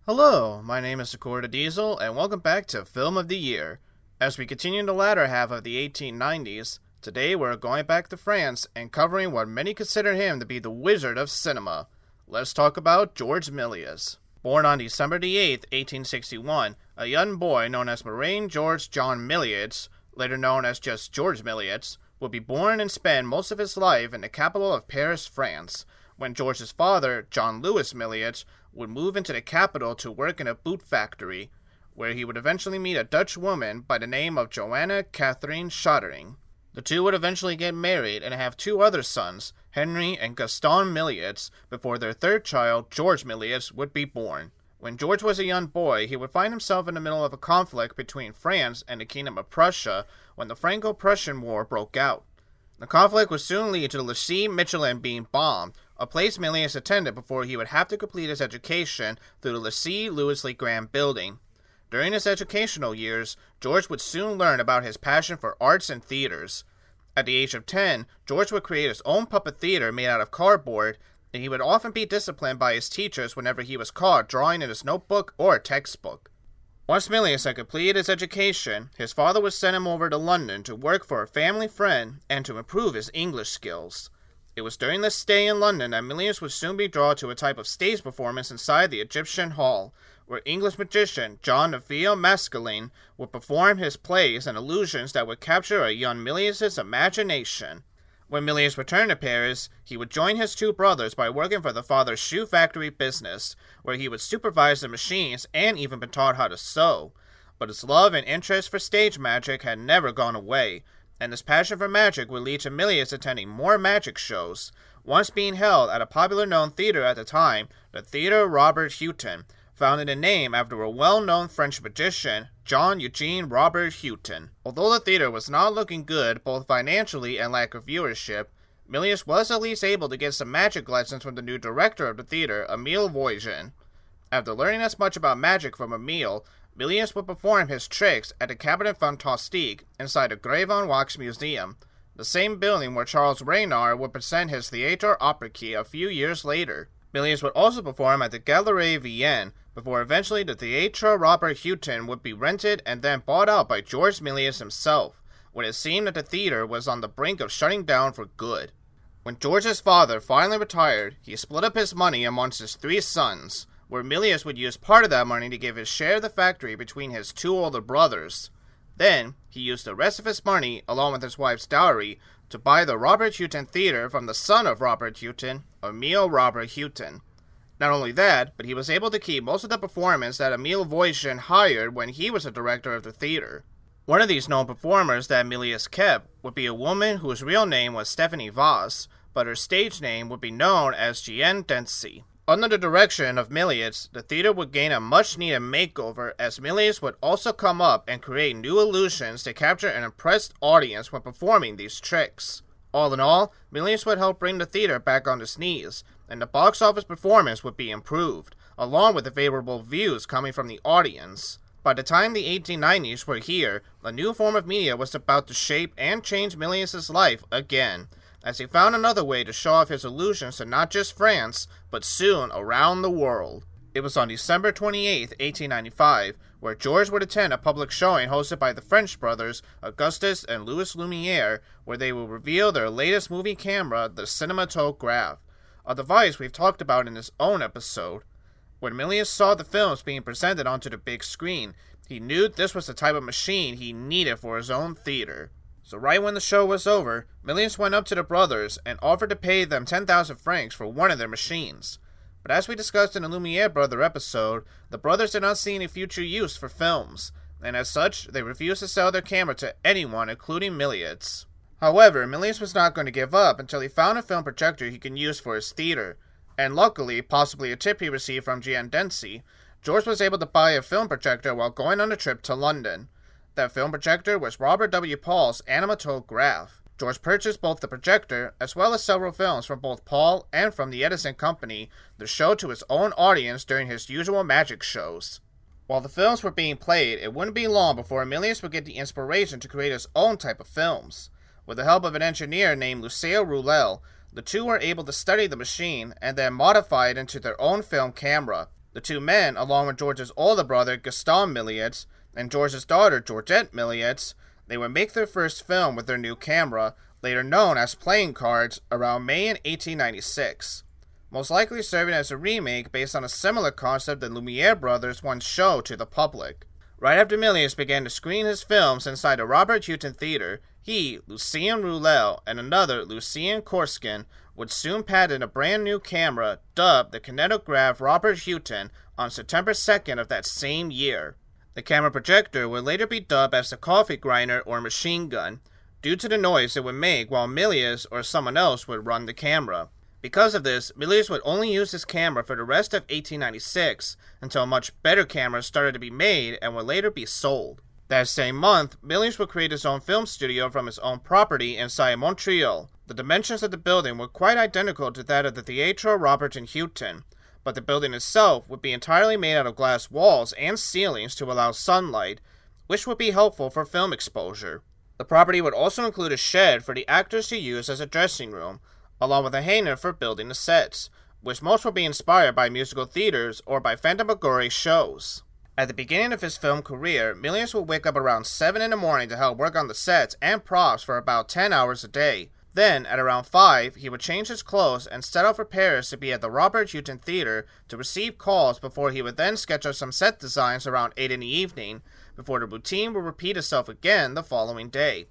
Hello, my name is Sakura Diesel, and welcome back to Film of the Year. As we continue in the latter half of the 1890s, today we're going back to France and covering what many consider him to be the wizard of cinema. Let's talk about George Melies. Born on December the 8th, 1861, a young boy known as Moraine George John Melies, later known as just George Melies, would be born and spend most of his life in the capital of Paris, France, when George's father, John Louis Melies, would move into the capital to work in a boot factory, where he would eventually meet a Dutch woman by the name of Johanna Catherine Schottering. The two would eventually get married and have two other sons, Henry and Gaston Melies, before their third child, George Melies, would be born. When George was a young boy, he would find himself in the middle of a conflict between France and the Kingdom of Prussia when the Franco-Prussian War broke out. The conflict would soon lead to the Lycée Michelin being bombed, a place Melies attended before he would have to complete his education through the Lycée Louis-le-Grand building. During his educational years, George would soon learn about his passion for arts and theaters. At the age of 10, George would create his own puppet theater made out of cardboard, and he would often be disciplined by his teachers whenever he was caught drawing in his notebook or textbook. Once Melies had completed his education, his father would send him over to London to work for a family friend and to improve his English skills. It was during this stay in London that Melies would soon be drawn to a type of stage performance inside the Egyptian Hall, where English magician John Neville Maskelyne would perform his plays and illusions that would capture a young Melies' imagination. When Melies returned to Paris, he would join his two brothers by working for the father's shoe factory business, where he would supervise the machines and even be taught how to sew. But his love and interest for stage magic had never gone away, and this passion for magic would lead to Melies attending more magic shows, once being held at a popular known theater at the time, the Theatre Robert-Houdin, founded in name after a well-known French magician, Jean-Eugene Robert-Houdin. Although the theater was not looking good, both financially and lack of viewership, Melies was at least able to get some magic lessons from the new director of the theater, Émile Voisin. After learning as much about magic from Émile, Melies would perform his tricks at the Cabinet Fantastique inside the Grave-on Wax Museum, the same building where Charles Reynard would present his Théâtre Appliqué a few years later. Melies would also perform at the Galerie Vienne, before eventually the Théâtre Robert-Houdin would be rented and then bought out by George Melies himself, when it seemed that the theater was on the brink of shutting down for good. When George's father finally retired, he split up his money amongst his three sons, where Melies would use part of that money to give his share of the factory between his two older brothers. Then, he used the rest of his money, along with his wife's dowry, to buy the Robert-Houdin Theater from the son of Robert-Houdin, Émile Robert-Houdin. Not only that, but he was able to keep most of the performers that Émile Voisin hired when he was the director of the theater. One of these known performers that Melies kept would be a woman whose real name was Stephanie Voss, but her stage name would be known as Jeanne Dempsey. Under the direction of Melies, the theater would gain a much-needed makeover, as Melies would also come up and create new illusions to capture an impressed audience when performing these tricks. All in all, Melies would help bring the theater back on its knees, and the box office performance would be improved, along with the favorable views coming from the audience. By the time the 1890s were here, a new form of media was about to shape and change Melies' life again, as he found another way to show off his illusions to not just France, but soon around the world. It was on December 28, 1895, where George would attend a public showing hosted by the French brothers, Auguste and Louis Lumiere, where they will reveal their latest movie camera, the cinematograph, a device we've talked about in his own episode. When Melies saw the films being presented onto the big screen, he knew this was the type of machine he needed for his own theater. So right when the show was over, Melies went up to the brothers and offered to pay them 10,000 francs for one of their machines. But as we discussed in the Lumiere Brothers episode, the brothers did not see any future use for films, and as such, they refused to sell their camera to anyone, including Melies. However, Melies was not going to give up until he found a film projector he can use for his theater, and luckily, possibly a tip he received from Jeanne Dempsey, George was able to buy a film projector while going on a trip to London. That film projector was Robert W. Paul's Animatograph. George purchased both the projector, as well as several films from both Paul and from the Edison Company, to show to his own audience during his usual magic shows. While the films were being played, it wouldn't be long before Melies would get the inspiration to create his own type of films. With the help of an engineer named Lucien Roullel, the two were able to study the machine and then modify it into their own film camera. The two men, along with George's older brother Gaston Melies and George's daughter Georgette Melies, they would make their first film with their new camera, later known as Playing Cards, around May in 1896, most likely serving as a remake based on a similar concept the Lumiere Brothers once showed to the public. Right after Melies began to screen his films inside a Robert-Houdin theater, he, Lucien Rouleau, and another, Lucien Korskin, would soon patent a brand new camera dubbed the kinetograph Robert-Houdin on September 2nd of that same year. The camera projector would later be dubbed as the coffee grinder or machine gun, due to the noise it would make while Melies or someone else would run the camera. Because of this, Melies would only use his camera for the rest of 1896 until much better cameras started to be made and would later be sold. That same month, Melies would create his own film studio from his own property inside Montreal. The dimensions of the building were quite identical to that of the Theatre Robert-Houdin, but the building itself would be entirely made out of glass walls and ceilings to allow sunlight, which would be helpful for film exposure. The property would also include a shed for the actors to use as a dressing room, along with a hangar for building the sets, which most would be inspired by musical theaters or by phantasmagoria shows. At the beginning of his film career, Melies would wake up around 7 in the morning to help work on the sets and props for about 10 hours a day. Then, at around 5, he would change his clothes and set out for Paris to be at the Robert-Houdin Theater to receive calls before he would then sketch out some set designs around 8 in the evening, before the routine would repeat itself again the following day.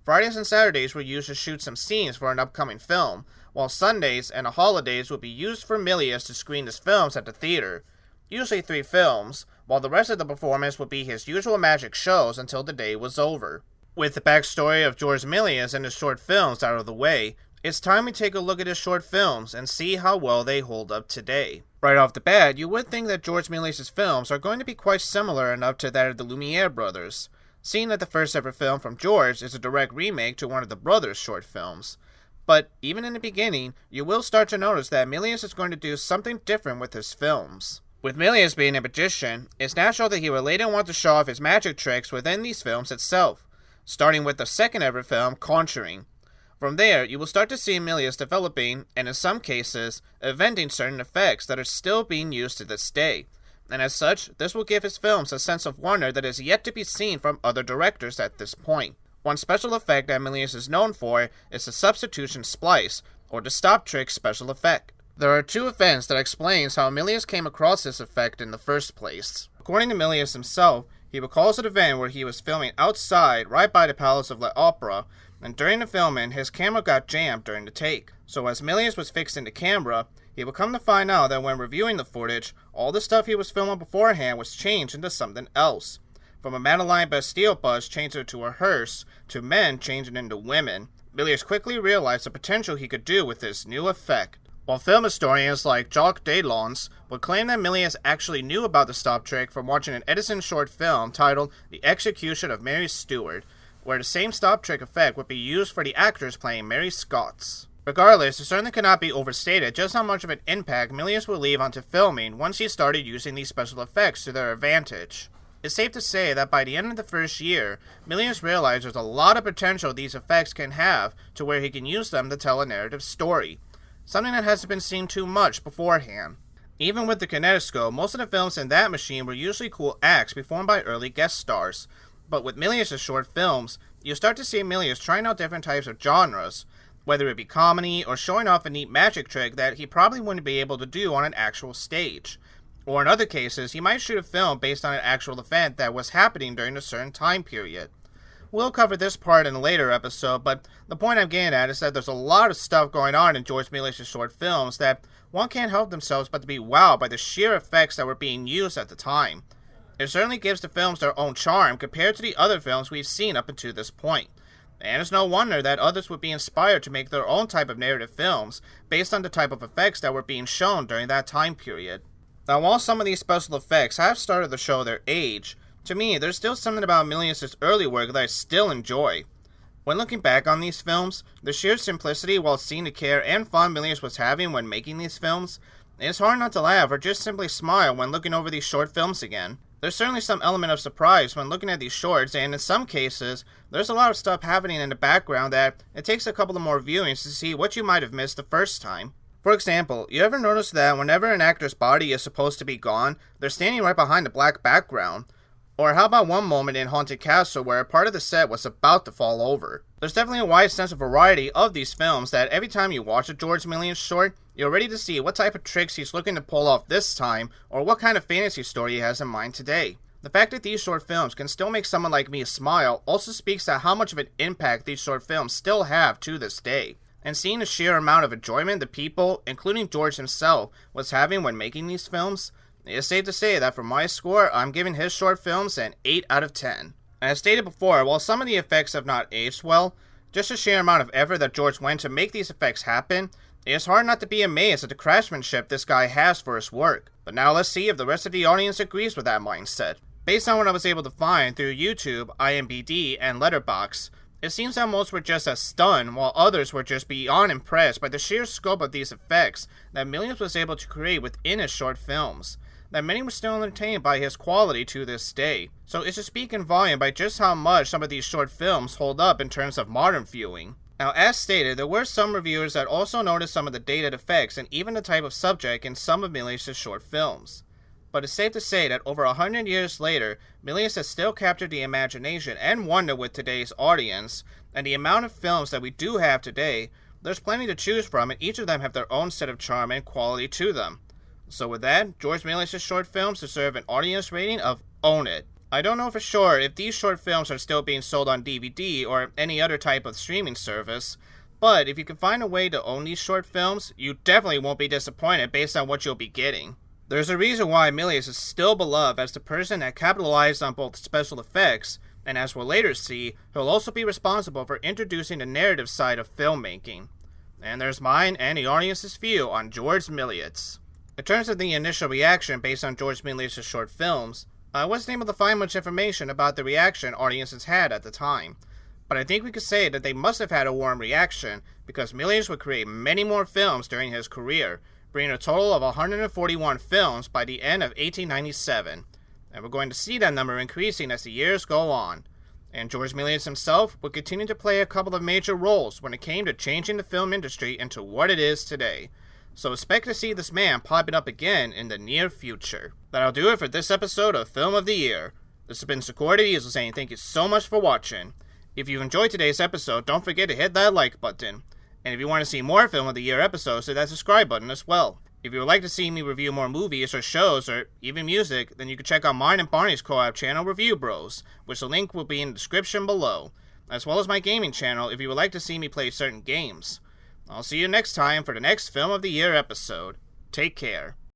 Fridays and Saturdays were used to shoot some scenes for an upcoming film, while Sundays and the holidays would be used for Melies to screen his films at the theater, usually 3 films, while the rest of the performance would be his usual magic shows until the day was over. With the backstory of George Melies and his short films out of the way, it's time we take a look at his short films and see how well they hold up today. Right off the bat, you would think that George Melies' films are going to be quite similar enough to that of the Lumiere Brothers, seeing that the first ever film from George is a direct remake to one of the brothers' short films. But even in the beginning, you will start to notice that Melies is going to do something different with his films. With Melies being a magician, it's natural that he would later want to show off his magic tricks within these films itself, starting with the second ever film, Conjuring. From there, you will start to see Melies developing, and in some cases, inventing certain effects that are still being used to this day, and as such, this will give his films a sense of wonder that is yet to be seen from other directors at this point. One special effect that Melies is known for is the substitution splice, or the stop trick special effect. There are 2 events that explains how Melies came across this effect in the first place. According to Melies himself, he recalls an event where he was filming outside right by the Palace of l'Opera, and during the filming, his camera got jammed during the take. So as Melies was fixing the camera, he would come to find out that when reviewing the footage, all the stuff he was filming beforehand was changed into something else. From a Madeleine Bastille bus changing to a hearse, to men changing into women, Melies quickly realized the potential he could do with this new effect. While film historians like Jacques Delons would claim that Melies actually knew about the stop trick from watching an Edison short film titled The Execution of Mary Stuart, where the same stop trick effect would be used for the actors playing Mary Scotts. Regardless, it certainly cannot be overstated just how much of an impact Melies would leave onto filming once he started using these special effects to their advantage. It's safe to say that by the end of the first year, Melies realized there's a lot of potential these effects can have to where he can use them to tell a narrative story, something that hasn't been seen too much beforehand. Even with the kinetoscope, most of the films in that machine were usually cool acts performed by early guest stars, but with Melies' short films, you start to see Melies trying out different types of genres, whether it be comedy or showing off a neat magic trick that he probably wouldn't be able to do on an actual stage. Or in other cases, he might shoot a film based on an actual event that was happening during a certain time period. We'll cover this part in a later episode, but the point I'm getting at is that there's a lot of stuff going on in George Melies' short films that one can't help themselves but to be wowed by the sheer effects that were being used at the time. It certainly gives the films their own charm compared to the other films we've seen up until this point. And it's no wonder that others would be inspired to make their own type of narrative films based on the type of effects that were being shown during that time period. Now, while some of these special effects have started to show their age, to me, there's still something about Melies' early work that I still enjoy. When looking back on these films, the sheer simplicity while seeing the care and fun Melies was having when making these films, it's hard not to laugh or just simply smile when looking over these short films again. There's certainly some element of surprise when looking at these shorts, and in some cases, there's a lot of stuff happening in the background that it takes a couple of more viewings to see what you might have missed the first time. For example, you ever notice that whenever an actor's body is supposed to be gone, they're standing right behind a black background? Or how about one moment in Haunted Castle where a part of the set was about to fall over? There's definitely a wide sense of variety of these films that every time you watch a George Melies short, you're ready to see what type of tricks he's looking to pull off this time, or what kind of fantasy story he has in mind today. The fact that these short films can still make someone like me smile also speaks to how much of an impact these short films still have to this day. And seeing the sheer amount of enjoyment the people, including George himself, was having when making these films, it's safe to say that for my score, I'm giving his short films an 8 out of 10. As stated before, while some of the effects have not aged well, just the sheer amount of effort that George went to make these effects happen, it's hard not to be amazed at the craftsmanship this guy has for his work. But now let's see if the rest of the audience agrees with that mindset. Based on what I was able to find through YouTube, IMDb, and Letterboxd, it seems that most were just as stunned, while others were just beyond impressed by the sheer scope of these effects that Melies was able to create within his short films. That many were still entertained by his quality to this day. So it should speak in volume by just how much some of these short films hold up in terms of modern viewing. Now, as stated, there were some reviewers that also noticed some of the dated effects and even the type of subject in some of Melies' short films. But it's safe to say that over 100 years later, Melies has still captured the imagination and wonder with today's audience, and the amount of films that we do have today, there's plenty to choose from, and each of them have their own set of charm and quality to them. So with that, George Melies' short films deserve an audience rating of Own It. I don't know for sure if these short films are still being sold on DVD or any other type of streaming service, but if you can find a way to own these short films, you definitely won't be disappointed based on what you'll be getting. There's a reason why Melies is still beloved as the person that capitalized on both special effects, and as we'll later see, he'll also be responsible for introducing the narrative side of filmmaking. And there's mine and the audience's view on George Melies. In terms of the initial reaction based on George Melies' short films, I wasn't able to find much information about the reaction audiences had at the time, but I think we could say that they must have had a warm reaction because Melies would create many more films during his career, bringing a total of 141 films by the end of 1897, and we're going to see that number increasing as the years go on. And George Melies himself would continue to play a couple of major roles when it came to changing the film industry into what it is today. So expect to see this man popping up again in the near future. That'll do it for this episode of Film of the Year. This has been Security Diesel saying thank you so much for watching. If you enjoyed today's episode, don't forget to hit that like button. And if you want to see more Film of the Year episodes, hit that subscribe button as well. If you would like to see me review more movies or shows or even music, then you can check out mine and Barney's co-op channel Review Bros, which the link will be in the description below, as well as my gaming channel if you would like to see me play certain games. I'll see you next time for the next Film of the Year episode. Take care.